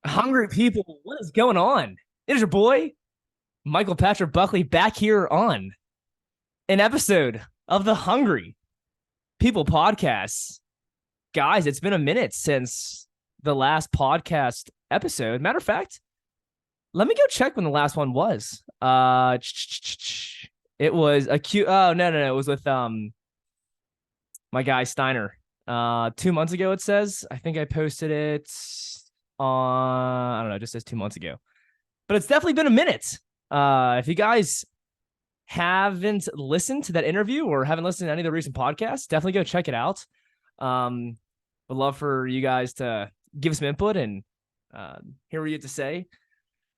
Hungry people, what is going on? It is your boy, Michael Patrick Buckley, back here on an episode of the Hungry People podcast. Guys, it's been a minute since the last podcast episode. Matter of fact, let me go check when the last one was. It was a cute. Oh, no. It was with my guy Steiner. 2 months ago, it says. I think I posted it on, I don't know, it just says 2 months ago. But it's definitely been a minute. If you guys haven't listened to that interview or haven't listened to any of the recent podcasts, definitely go check it out. Would love for you guys to give some input and hear what you have to say.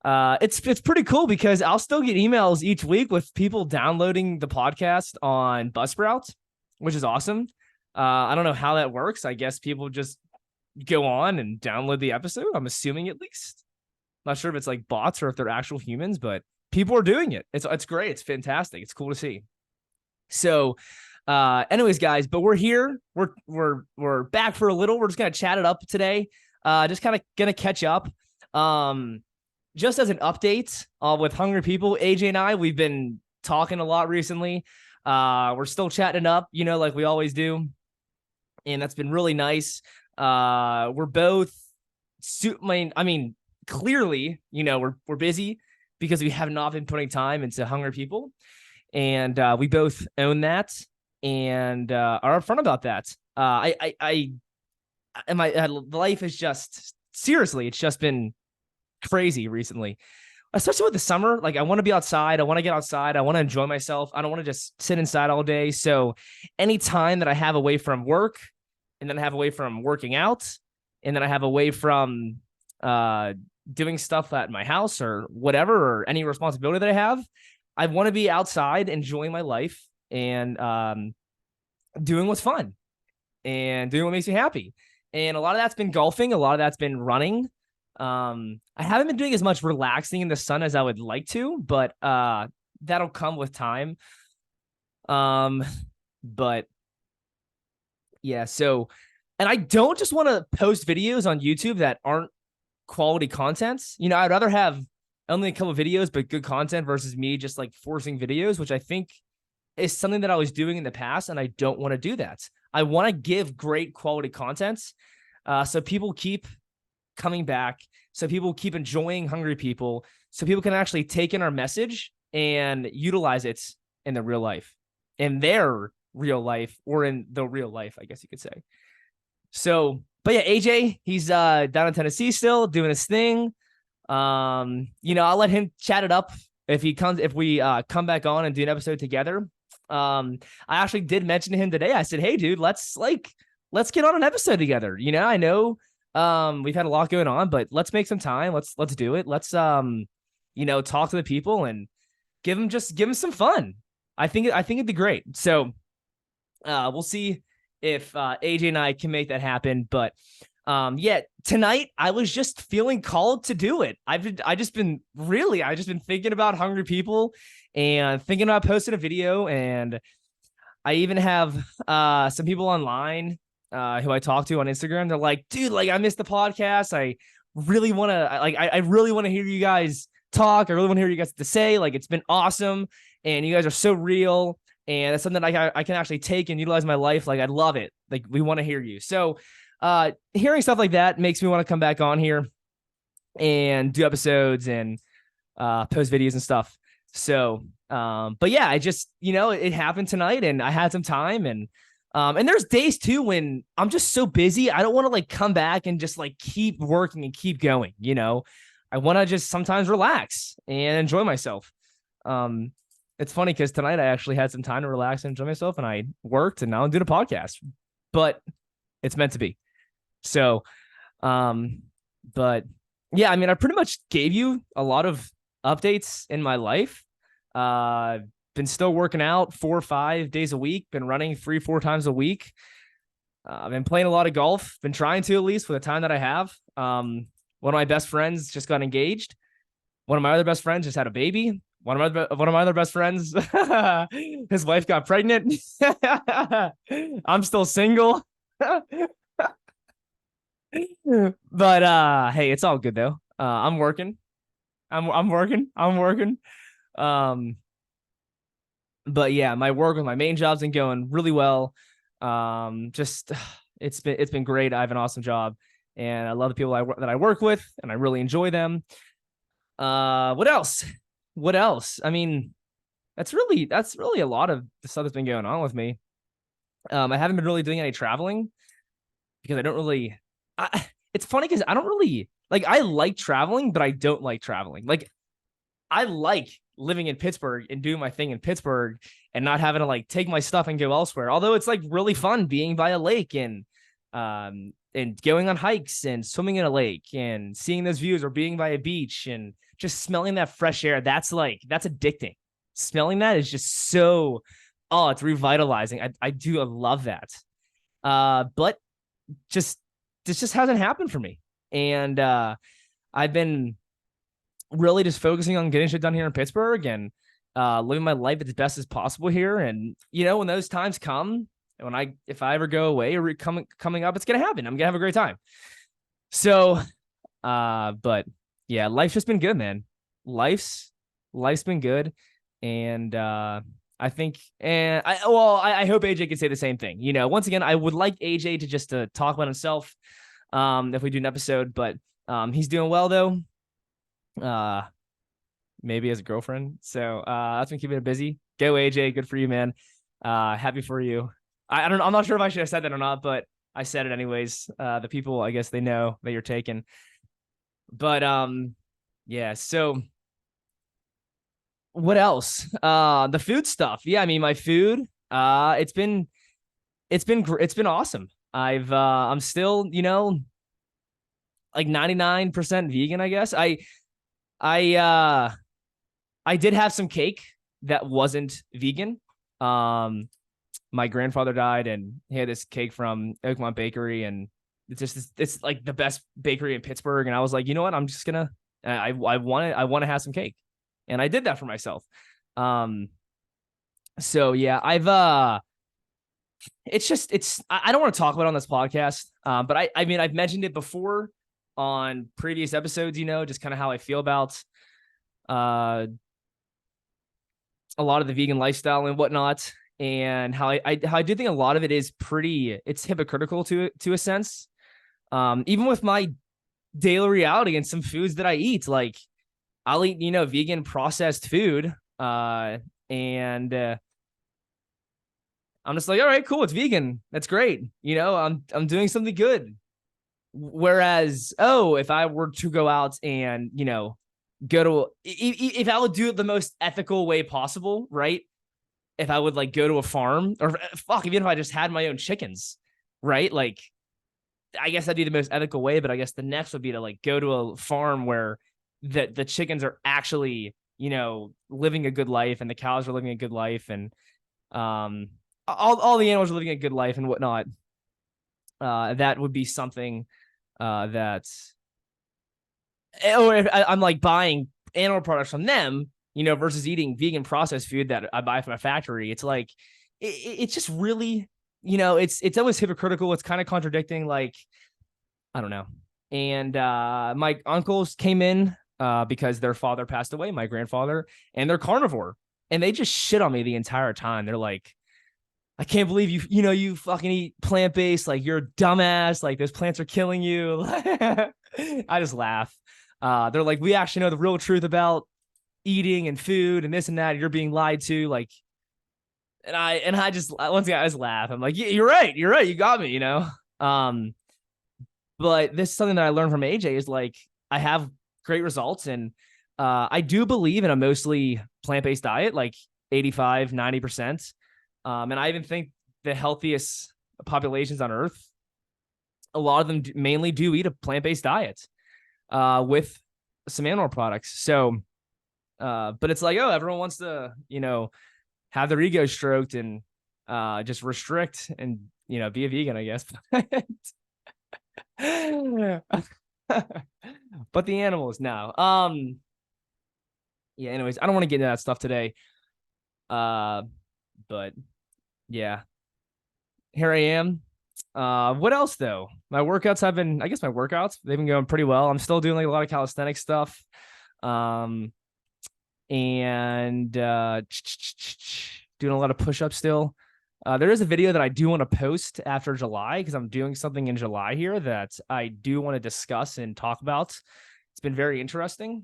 It's pretty cool because I'll still get emails each week with people downloading the podcast on Buzzsprout, which is awesome. I don't know how that works. I guess people just go on and download the episode. I'm assuming at least. Not sure if it's like bots or if they're actual humans, but people are doing it. It's great. It's fantastic. It's cool to see. So, anyways, guys, but we're here. We're back for a little. We're just gonna chat it up today. Just kind of gonna catch up. Just as an update, with Hungry People, AJ and I, we've been talking a lot recently. We're still chatting it up, like we always do, and that's been really nice. We're both. I mean, clearly, we're busy because we have not been putting time into Hungry People, and we both own that and are upfront about that. My life is just seriously, it's just been crazy recently, especially with the summer. Like, I want to be outside. I want to get outside. I want to enjoy myself. I don't want to just sit inside all day. So any time that I have away from work, and then I have away from working out, and then I have away from doing stuff at my house or whatever, or any responsibility that I want to be outside enjoying my life and doing what's fun and doing what makes me happy. And a lot of that's been golfing. A lot of that's been running. I haven't been doing as much relaxing in the sun as I would like to, but that'll come with time. But yeah, so, and I don't just want to post videos on YouTube that aren't quality content. I'd rather have only a couple of videos but good content versus me just like forcing videos, which I think is something that I was doing in the past, and I don't want to do that. I want to give great quality content, so people keep coming back, so people keep enjoying Hungry People, so people can actually take in our message and utilize it in the real life, in their real life, or in the real life, I guess you could say. So, but yeah, AJ, he's down in Tennessee still doing his thing. I'll let him chat it up if we come back on and do an episode together. I actually did mention to him today. I said, "Hey, dude, let's get on an episode together." I know we've had a lot going on, but let's make some time. Let's do it. Let's talk to the people and give them some fun. I think it'd be great. So we'll see if AJ and I can make that happen. But yeah, tonight I was just feeling called to do it. I just been thinking about Hungry People and thinking about posting a video. And I even have some people online who I talk to on Instagram. They're like, dude, like, I missed the podcast. I really want to I really want to hear you guys talk. I really want to hear you guys to say. Like, it's been awesome, and you guys are so real. And it's something that I can actually take and utilize in my life. Like, I love it. Like, we want to hear you. So hearing stuff like that makes me want to come back on here and do episodes and post videos and stuff. So, but yeah, I just, it happened tonight and I had some time, and there's days too when I'm just so busy. I don't want to like come back and just like keep working and keep going. I want to just sometimes relax and enjoy myself. It's funny because tonight I actually had some time to relax and enjoy myself, and I worked, and now I'm doing a podcast, but it's meant to be. So, but yeah, I mean, I pretty much gave you a lot of updates in my life. Been still working out 4 or 5 days a week, been running 3-4 times a week. I've been playing a lot of golf, been trying to, at least for the time that I have. One of my best friends just got engaged. One of my other best friends just had a baby. One of my other best friends, his wife got pregnant. I'm still single. But hey, it's all good though. I'm working. I'm working. I'm working. Um, but yeah, my work with my main job's been going really well. Just it's been great. I have an awesome job, and I love the people that I work with, and I really enjoy them. What else? What else? I mean, that's really a lot of the stuff that's been going on with me. I haven't been really doing any traveling because I don't really. It's funny because I don't really like. I like traveling, but I don't like traveling. Like I like living in Pittsburgh and doing my thing in Pittsburgh and not having to like take my stuff and go elsewhere. Although it's like really fun being by a lake and going on hikes and swimming in a lake and seeing those views or being by a beach and just smelling that fresh air. That's addicting. Smelling that is just so it's revitalizing. I do love that. But just this just hasn't happened for me. And I've been really just focusing on getting shit done here in Pittsburgh and living my life as best as possible here. And when those times come, if I ever go away or coming up, it's gonna happen. I'm gonna have a great time. So, but yeah, life's just been good, man. Life's been good, and I think, and I hope AJ can say the same thing. Once again, I would like AJ to just to talk about himself, if we do an episode, but he's doing well though. Maybe as a girlfriend. So that's been keeping it busy. Go AJ, good for you, man. Happy for you. I don't know. I'm not sure if I should have said that or not, but I said it anyways. The people, I guess they know that you're taken. But yeah, so what else? The food stuff. Yeah, I mean my food, it's been awesome. I'm still, like 99% vegan, I guess. I I did have some cake that wasn't vegan. My grandfather died, and he had this cake from Oakmont Bakery, and it's like the best bakery in Pittsburgh. And I was like, you know what? I'm just gonna I want to have some cake, and I did that for myself. Um, so yeah, I don't want to talk about it on this podcast, but I mean I've mentioned it before on previous episodes. Just kind of how I feel about uh a lot of the vegan lifestyle and whatnot, and how I do think a lot of it is it's hypocritical to a sense. Even with my daily reality and some foods that I eat, like I'll eat, vegan processed food, and I'm just like, all right, cool, it's vegan, that's great. I'm doing something good. Whereas, if I were to go out and go to if I would do it the most ethical way possible, right? If I would like go to a farm or even if I just had my own chickens, right? Like, I guess that'd be the most ethical way, but I guess the next would be to like go to a farm where the chickens are actually, living a good life and the cows are living a good life and all the animals are living a good life and whatnot. That would be something that's or if I'm like buying animal products from them, versus eating vegan processed food that I buy from a factory. It's like it's just really, it's always hypocritical. It's kind of contradicting. Like, I don't know. And my uncles came in because their father passed away, my grandfather, and they're carnivore, and they just shit on me the entire time. They're like, I can't believe you fucking eat plant-based. Like, you're a dumbass. Like, those plants are killing you. I just laugh. They're like, we actually know the real truth about eating and food and this and that. You're being lied to. Like, and I just, once again, I just laugh. I'm like, yeah, you're right. You're right. You got me, But this is something that I learned from AJ is like, I have great results. And I do believe in a mostly plant-based diet, like 85, 90%. And I even think the healthiest populations on earth, a lot of them mainly do eat a plant-based diet with some animal products. So, but it's like, everyone wants to, have their ego stroked and just restrict and, be a vegan, I guess. But the animals now. Yeah, anyways, I don't want to get into that stuff today. But yeah, here I am. What else though? My workouts have been, I guess my workouts, they've been going pretty well. I'm still doing like a lot of calisthenics stuff. Um, and doing a lot of push-ups still. There is a video that I do want to post after July because I'm doing something in July here that I do want to discuss and talk about. It's been very interesting.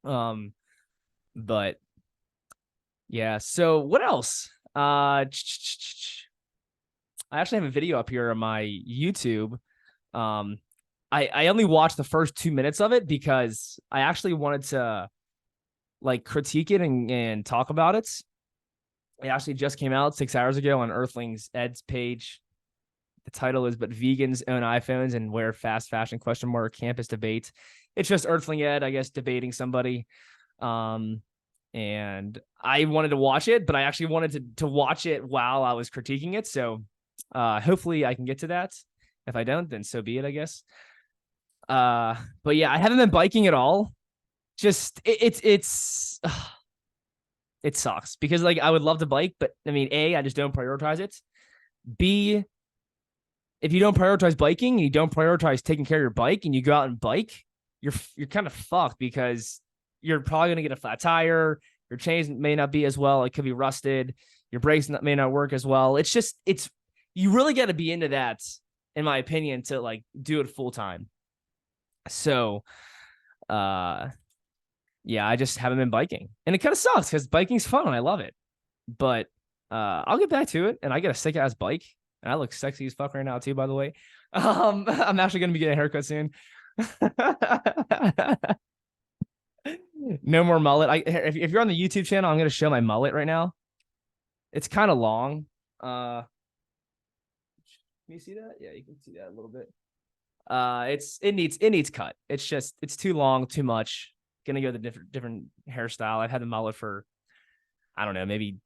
But yeah, so what else? I actually have a video up here on my YouTube. I only watched the first 2 minutes of it because I actually wanted to like critique it and talk about it. It actually just came out 6 hours ago on Earthlings Ed's page. The title is "But Vegans Own iPhones and Wear Fast Fashion?" Campus debate. It's just Earthling Ed, I guess, debating somebody. And I wanted to watch it, but I actually wanted to watch it while I was critiquing it. So hopefully I can get to that. If I don't, then so be it, I guess. But yeah, I haven't been biking at all. Just it sucks because like I would love to bike, but I mean, A, I just don't prioritize it. B, if you don't prioritize biking, you don't prioritize taking care of your bike, and you go out and bike, you're kind of fucked because you're probably gonna get a flat tire. Your chains may not be as well. It could be rusted. Your brakes may not work as well. It's you really got to be into that, in my opinion, to like do it full time. So, yeah, I just haven't been biking, and it kind of sucks because biking's fun and I love it. But I'll get back to it, and I get a sick ass bike, and I look sexy as fuck right now too. By the way, I'm actually gonna be getting a haircut soon. No more mullet. If you're on the YouTube channel, I'm gonna show my mullet right now. It's kind of long. Can you see that? Yeah, you can see that a little bit. It needs cut. It's too long, too much. Gonna go the different hairstyle. I've had the mullet for, I don't know, maybe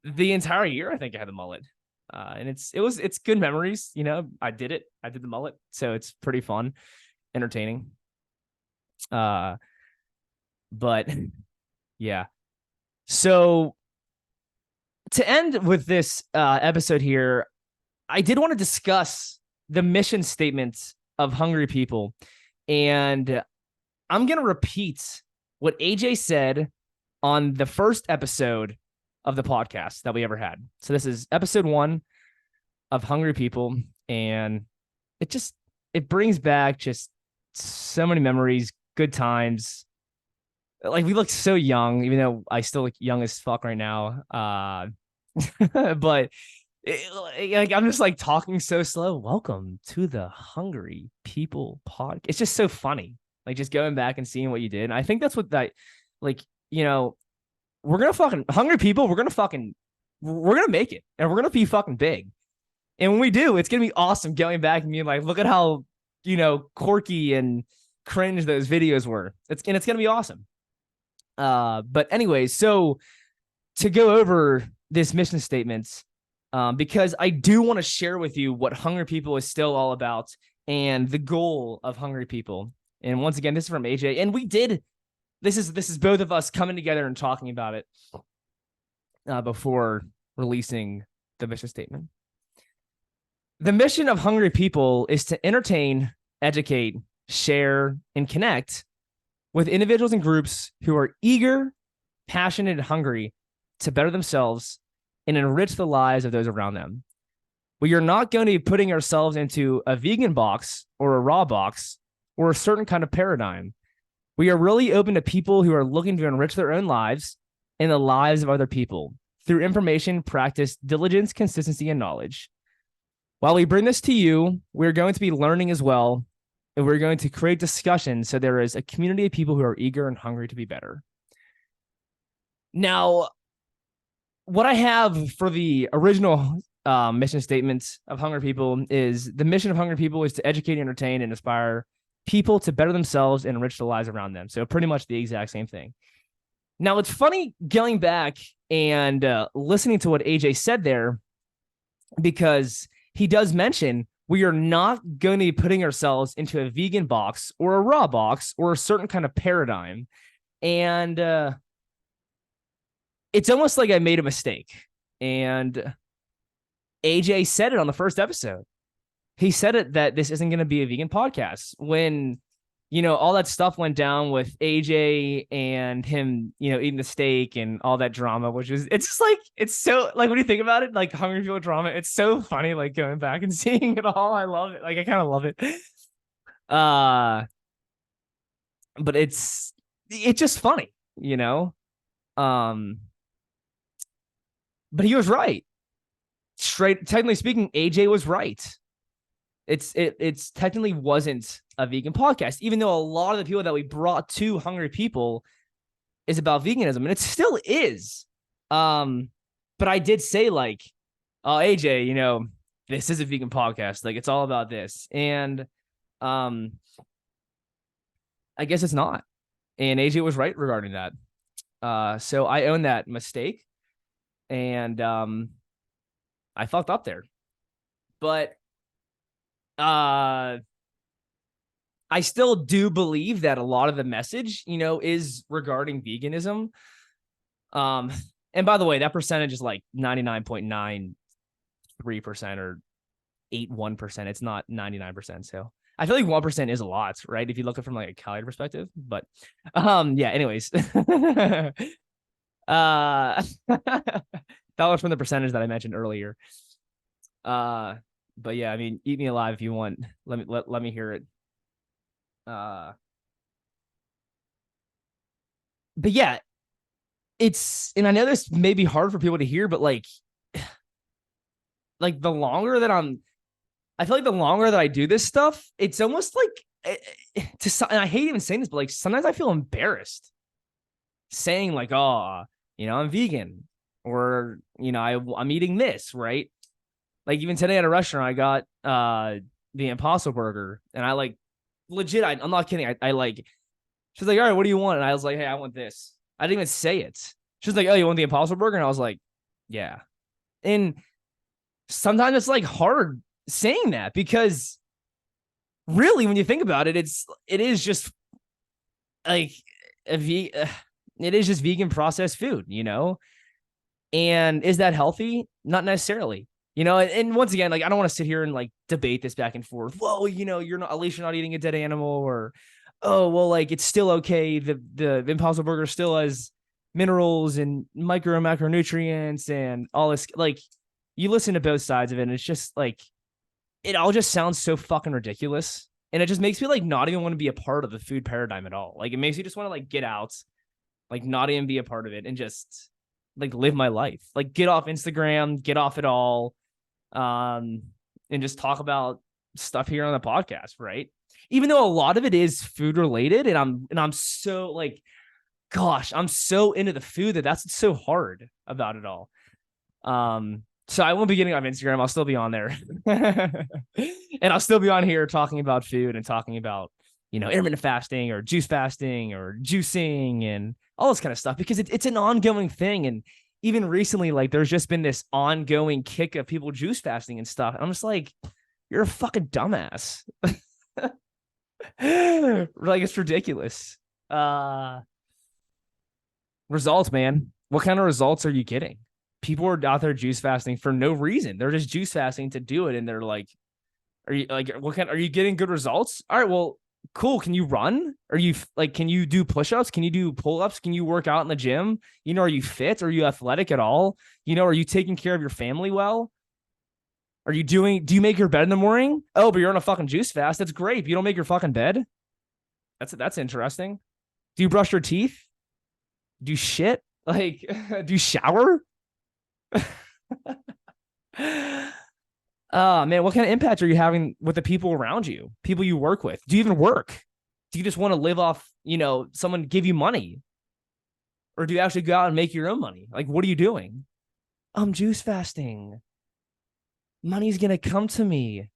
the entire year. I think I had the mullet, and it's good memories. You know, I did the mullet, so it's pretty fun, entertaining. But yeah. So to end with this episode here, I did want to discuss the mission statement of Hungry People. And I'm going to repeat what AJ said on the first episode of the podcast that we ever had. So this is episode 1 of Hungry People. And it brings back just so many memories, good times. Like, we look so young, even though I still look young as fuck right now. But like, I'm just like talking so slow. Welcome to the Hungry People podcast. It's just so funny. Like, just going back and seeing what you did. And I think that's what that, like, you know, we're going to fucking Hungry People. We're going to make it, and we're going to be fucking big. And when we do, it's going to be awesome going back and being like, look at how, you know, quirky and cringe those videos were. It's going to be awesome. But anyways, so to go over this mission statement, because I do want to share with you what Hungry People is still all about and the goal of Hungry People. And once again, this is from AJ, and this is both of us coming together and talking about it before releasing the mission statement. The mission of Hungry People is to entertain, educate, share, and connect with individuals and groups who are eager, passionate, and hungry to better themselves and enrich the lives of those around them. We are not going to be putting ourselves into a vegan box or a raw box or a certain kind of paradigm. We are really open to people who are looking to enrich their own lives and the lives of other people through information, practice, diligence, consistency, and knowledge. While we bring this to you, we're going to be learning as well, and we're going to create discussion so there is a community of people who are eager and hungry to be better. Now, what I have for the original mission statement of Hungry People is the mission of Hungry People is to educate, entertain, and inspire people to better themselves and enrich the lives around them. So pretty much the exact same thing. Now, it's funny going back and listening to what AJ said there, because he does mention we are not going to be putting ourselves into a vegan box or a raw box or a certain kind of paradigm. And it's almost like I made a mistake. And AJ said it on the first episode. He said it that this isn't going to be a vegan podcast when, all that stuff went down with AJ and him, eating the steak and all that drama, which is, it's just like, it's so like, when you think about it, like Hungry People drama, it's so funny, like going back and seeing it all. I love it. Like, I kind of love it. But it's just funny, but he was right. Technically speaking, AJ was right. It's technically wasn't a vegan podcast, even though a lot of the people that we brought to Hungry People is about veganism, and it still is. But I did say, like, oh, AJ, this is a vegan podcast. Like, it's all about this. And I guess it's not. And AJ was right regarding that. So I own that mistake. And I fucked up there. But I still do believe that a lot of the message, is regarding veganism. And by the way, that percentage is like 99.93% or 81%. It's not 99%. So I feel like 1% is a lot, right? If you look at it from like a calorie perspective. But yeah, anyways. That was from the percentage that I mentioned earlier. But yeah, I mean, eat me alive if you want. Let me hear it. But yeah, and I know this may be hard for people to hear, but like the longer that I feel like the longer that I do this stuff, it's almost like, and I hate even saying this, but like sometimes I feel embarrassed saying like, oh, I'm vegan, or, I'm eating this, right? Like even today at a restaurant, I got the Impossible Burger, and I like legit, I'm not kidding. I like, she's like, all right, what do you want? And I was like, hey, I want this. I didn't even say it. She's like, oh, you want the Impossible Burger? And I was like, yeah. And sometimes it's like hard saying that, because really, when you think about it, it is just like it is just vegan processed food, and is that healthy? Not necessarily. And once again, like, I don't want to sit here and like debate this back and forth. Whoa, you're not, at least you're not eating a dead animal, or, oh, well, like, it's still okay. The Impossible Burger still has minerals and micro and macronutrients and all this. Like, you listen to both sides of it, and it's just like, it all just sounds so fucking ridiculous. And it just makes me like not even want to be a part of the food paradigm at all. Like, it makes me just want to like get out, like not even be a part of it, and just like live my life. Like, get off Instagram, get off it all. And just talk about stuff here on the podcast, right? Even though a lot of it is food related, and I'm so like, gosh, I'm so into the food that's so hard about it all. So I won't be getting off Instagram. I'll still be on there. And I'll still be on here talking about food and talking about, intermittent fasting or juice fasting or juicing and all this kind of stuff, because it's an ongoing thing. And even recently, like, there's just been this ongoing kick of people juice fasting and stuff. And I'm just like, you're a fucking dumbass. Like, it's ridiculous. Results, man. What kind of results are you getting? People are out there juice fasting for no reason. They're just juice fasting to do it. And they're like, are you getting good results? All right, well, cool. Can you run? Can you do push-ups? Can you do pull-ups? Can you work out in the gym? Are you fit? Are you athletic at all? Are you taking care of your family well? Do you make your bed in the morning? Oh, but you're on a fucking juice fast. That's great. But you don't make your fucking bed? That's interesting. Do you brush your teeth? Do you shit? Like, do you shower? Man, what kind of impact are you having with the people around you, people you work with? Do you even work? Do you just want to live off, someone give you money? Or do you actually go out and make your own money? Like, what are you doing? I'm juice fasting. Money's going to come to me.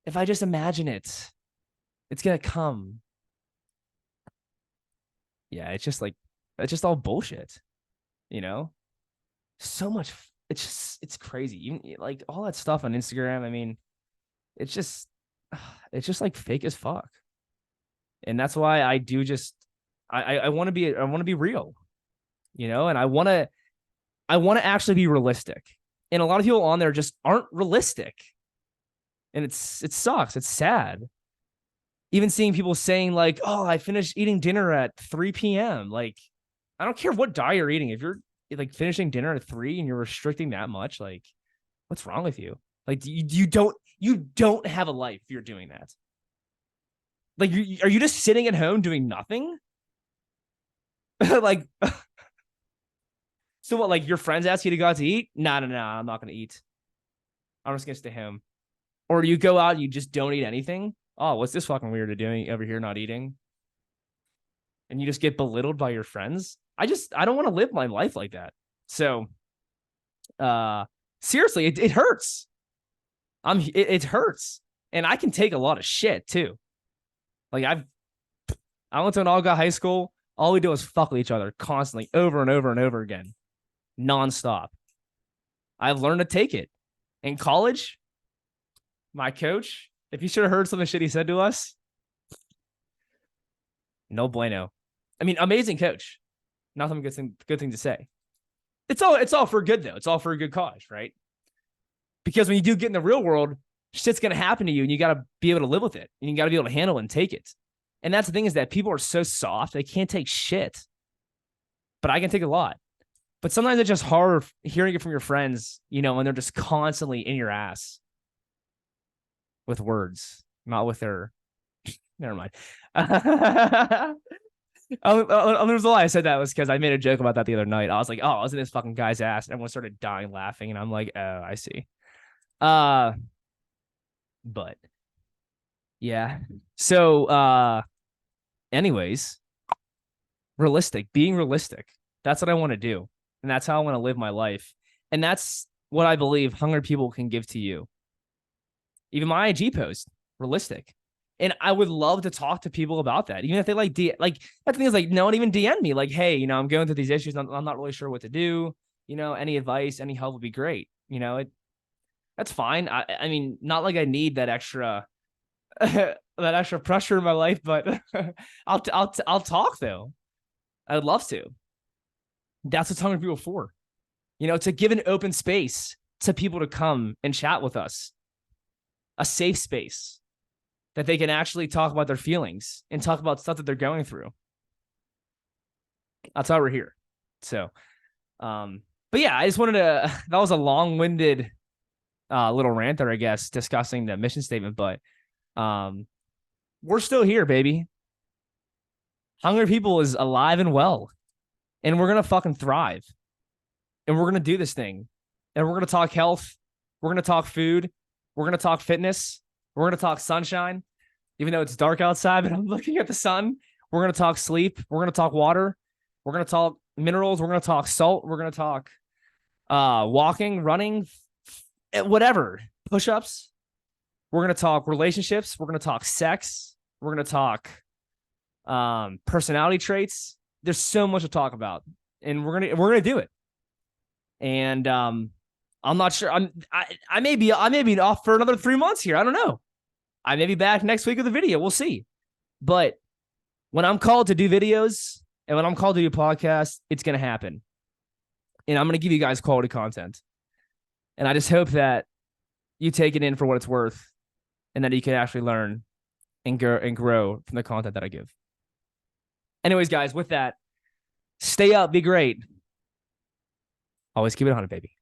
If I just imagine it, it's going to come. Yeah, it's just all bullshit, So much. It's crazy. Even like all that stuff on Instagram. I mean, it's just like fake as fuck. And that's why I do just, I want to be real, and I want to actually be realistic. And a lot of people on there just aren't realistic. And it sucks. It's sad. Even seeing people saying like, oh, I finished eating dinner at 3 p.m. Like, I don't care what diet you're eating. If you're like finishing dinner at 3 and you're restricting that much, like, what's wrong with you? Like, you don't have a life if you're doing that. Like, are you just sitting at home doing nothing? Like, so what, like your friends ask you to go out to eat? No, I'm not going to eat. I'm just going to stay home. Or you go out and you just don't eat anything? Oh, what's this fucking weird to doing over here not eating? And you just get belittled by your friends? I don't want to live my life like that. So, seriously, it hurts. It hurts. And I can take a lot of shit too. Like I went to an all-guy high school. All we do is fuck with each other constantly, over and over and over again, nonstop. I've learned to take it. In college, my coach, if you should have heard some of the shit he said to us, no bueno. I mean, amazing coach. Nothing good thing to say. It's all for good though. It's all for a good cause, right? Because when you do get in the real world, shit's gonna happen to you, and you gotta be able to live with it, and you gotta be able to handle it and take it. And that's the thing, is that people are so soft, they can't take shit. But I can take a lot. But sometimes it's just hard hearing it from your friends, you know, and they're just constantly in your ass with words, not with their. Never mind. The reason why I said that was because I made a joke about that the other night. I was like, oh, I was in this fucking guy's ass, and everyone started dying laughing, and I'm like, oh, I see. But yeah. So anyways, being realistic. That's what I want to do. And that's how I want to live my life. And that's what I believe hungry people can give to you. Even my IG post, realistic. And I would love to talk to people about that. Even if they like that thing is like, no one even DM me. Like, hey, you know, I'm going through these issues. I'm not really sure what to do. You know, any advice, any help would be great. You know, that's fine. I mean, not like I need that extra that extra pressure in my life, but I'll talk though. I'd love to. That's what hungry people for. You know, to give an open space to people to come and chat with us. A safe space that they can actually talk about their feelings and talk about stuff that they're going through. That's why we're here. So, but yeah, I just wanted to, that was a long-winded little rant there, I guess, discussing the mission statement, but we're still here, baby. Hungry People is alive and well, and we're going to fucking thrive, and we're going to do this thing, and we're going to talk health. We're going to talk food. We're going to talk fitness. We're going to talk sunshine, even though it's dark outside, but I'm looking at the sun. We're going to talk sleep. We're going to talk water. We're going to talk minerals. We're going to talk salt. We're going to talk walking, running, whatever, push-ups. We're going to talk relationships. We're going to talk sex. We're going to talk personality traits. There's so much to talk about, and we're going to do it. And I'm not sure. I may be off for another 3 months here. I don't know. I may be back next week with a video. We'll see. But when I'm called to do videos and when I'm called to do podcasts, it's going to happen. And I'm going to give you guys quality content. And I just hope that you take it in for what it's worth, and that you can actually learn and grow from the content that I give. Anyways, guys, with that, stay up, be great. Always keep it 100, baby.